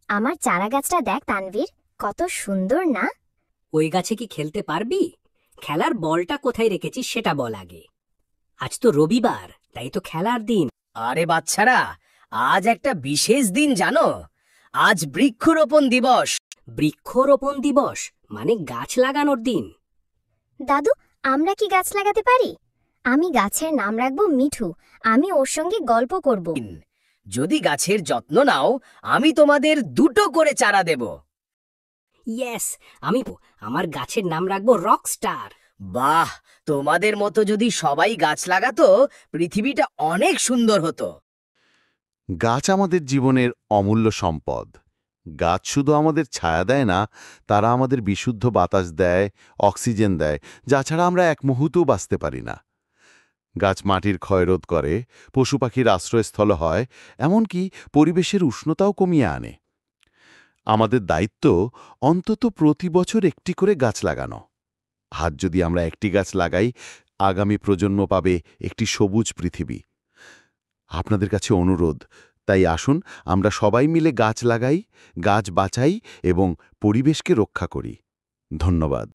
আমার চারা গাছটা দেখ তানভীর, কত সুন্দর না? ওই গাছে কি খেলতে পারবি? খেলার বলটা কোথায় রেখেছিস সেটা বল আগে। আজ তো রবিবার, তাই তো খেলার দিন। আরে বাচ্চারা, আজ একটা বিশেষ দিন জানো? আজ বৃক্ষরোপণ দিবস। বৃক্ষরোপণ দিবস মানে গাছ লাগানোর দিন। দাদু, আমরা কি গাছ লাগাতে পারি? আমি গাছের নাম রাখবো মিঠু। আমি ওর সঙ্গে গল্প করব। যদি গাছের যত্ন নাও, আমি তোমাদের 2টো করে চারা দেব। ইয়েস, আমার গাছের নাম রাখবো রকস্টার। বাহ, তোমাদের মতো যদি সবাই গাছ লাগাতো, পৃথিবীটা অনেক সুন্দর হতো। গাছ আমাদের জীবনের অমূল্য সম্পদ। গাছ শুধু আমাদের ছায়া দেয় না, তারা আমাদের বিশুদ্ধ বাতাস দেয়, অক্সিজেন দেয়, যা ছাড়া আমরা এক মুহূর্তও বাঁচতে পারি না। গাছ মাটির ক্ষয়রোধ করে, পশু পাখির আশ্রয়স্থল হয়, এমনকি পরিবেশের উষ্ণতাও কমিয়ে আনে। আমাদের দায়িত্ব অন্তত প্রতি বছর একটি করে গাছ লাগানো। আজ যদি আমরা একটি গাছ লাগাই, আগামী প্রজন্ম পাবে একটি সবুজ পৃথিবী। আপনাদের কাছে অনুরোধ, তাই আসুন আমরা সবাই মিলে গাছ লাগাই, গাছ বাঁচাই এবং পরিবেশকে রক্ষা করি। ধন্যবাদ।